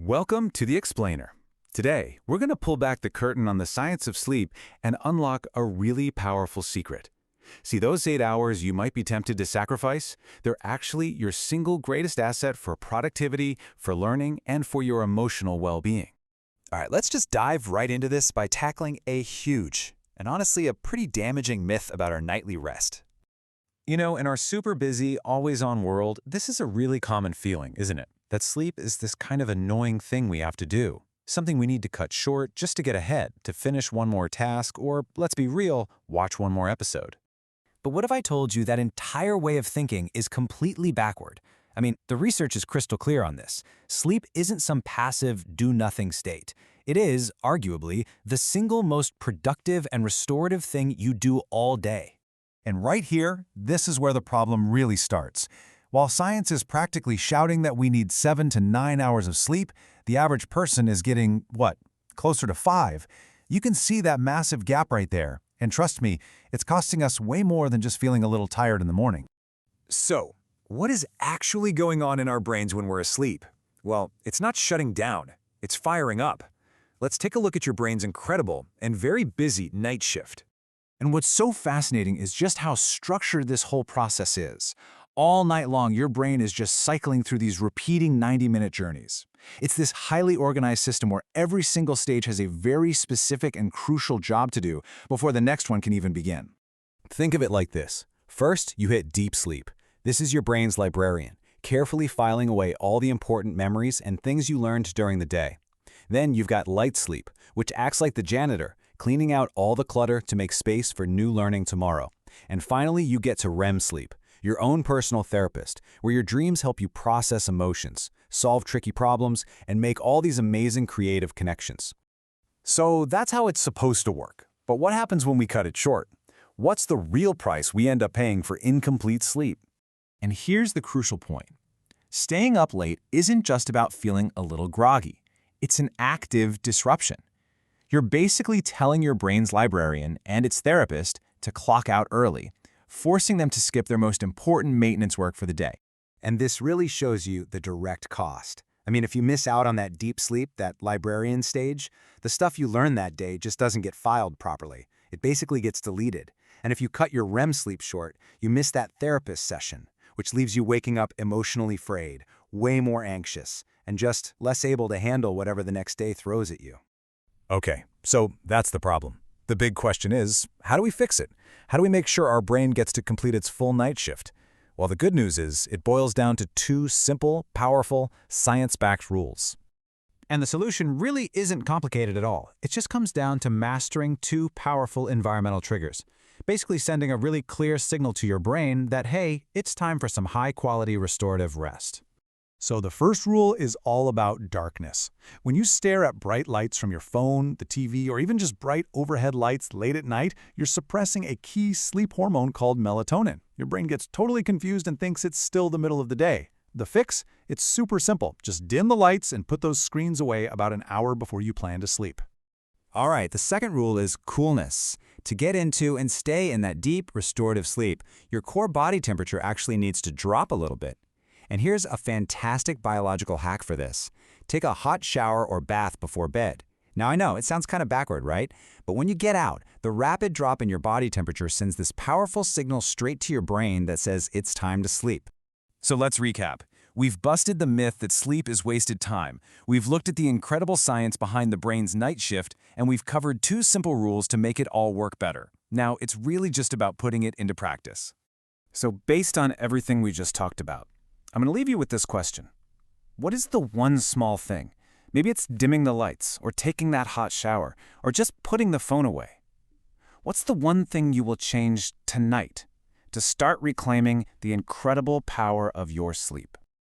Welcome to The Explainer. Today, we're going to pull back the curtain on the science of sleep and unlock a really powerful secret. See, those 8 hours you might be tempted to sacrifice, they're actually your single greatest asset for productivity, for learning, and for your emotional well-being. All right, let's just dive right into this by tackling a huge, and honestly a pretty damaging myth about our nightly rest. You know, in our super busy, always-on world, this is a really common feeling, isn't it? That sleep is this kind of annoying thing we have to do. Something we need to cut short just to get ahead, to finish one more task, or, let's be real, watch one more episode. But what if I told you that entire way of thinking is completely backward? I mean, the research is crystal clear on this. Sleep isn't some passive, do-nothing state. It is, arguably, the single most productive and restorative thing you do all day. And right here, this is where the problem really starts. While science is practically shouting that we need 7 to 9 hours of sleep, the average person is getting, closer to 5. You can see that massive gap right there. And trust me, it's costing us way more than just feeling a little tired in the morning. So, what is actually going on in our brains when we're asleep? Well, it's not shutting down, it's firing up. Let's take a look at your brain's incredible and very busy night shift. And what's so fascinating is just how structured this whole process is. All night long, your brain is just cycling through these repeating 90-minute journeys. It's this highly organized system where every single stage has a very specific and crucial job to do before the next one can even begin. Think of it like this. First, you hit deep sleep. This is your brain's librarian, carefully filing away all the important memories and things you learned during the day. Then you've got light sleep, which acts like the janitor, cleaning out all the clutter to make space for new learning tomorrow. And finally, you get to REM sleep, your own personal therapist, where your dreams help you process emotions, solve tricky problems, and make all these amazing creative connections. So that's how it's supposed to work. But what happens when we cut it short? What's the real price we end up paying for incomplete sleep? And here's the crucial point. Staying up late isn't just about feeling a little groggy. It's an active disruption. You're basically telling your brain's librarian and its therapist to clock out early, forcing them to skip their most important maintenance work for the day. And this really shows you the direct cost. I mean, if you miss out on that deep sleep, that librarian stage, the stuff you learned that day just doesn't get filed properly. It basically gets deleted. And if you cut your REM sleep short, you miss that therapist session, which leaves you waking up emotionally frayed, way more anxious, and just less able to handle whatever the next day throws at you. Okay, so that's the problem. The big question is, how do we fix it? How do we make sure our brain gets to complete its full night shift? Well, the good news is it boils down to 2 simple, powerful, science-backed rules. And the solution really isn't complicated at all. It just comes down to mastering 2 powerful environmental triggers. Basically sending a really clear signal to your brain that, hey, it's time for some high-quality restorative rest. So the first rule is all about darkness. When you stare at bright lights from your phone, the TV, or even just bright overhead lights late at night, you're suppressing a key sleep hormone called melatonin. Your brain gets totally confused and thinks it's still the middle of the day. The fix? It's super simple. Just dim the lights and put those screens away about an hour before you plan to sleep. All right, the second rule is coolness. To get into and stay in that deep, restorative sleep, your core body temperature actually needs to drop a little bit. And here's a fantastic biological hack for this. Take a hot shower or bath before bed. Now I know, it sounds kind of backward, right? But when you get out, the rapid drop in your body temperature sends this powerful signal straight to your brain that says it's time to sleep. So let's recap. We've busted the myth that sleep is wasted time. We've looked at the incredible science behind the brain's night shift, and we've covered 2 simple rules to make it all work better. Now, it's really just about putting it into practice. So based on everything we just talked about, I'm going to leave you with this question. What is the one small thing? Maybe it's dimming the lights, or taking that hot shower, or just putting the phone away. What's the one thing you will change tonight to start reclaiming the incredible power of your sleep?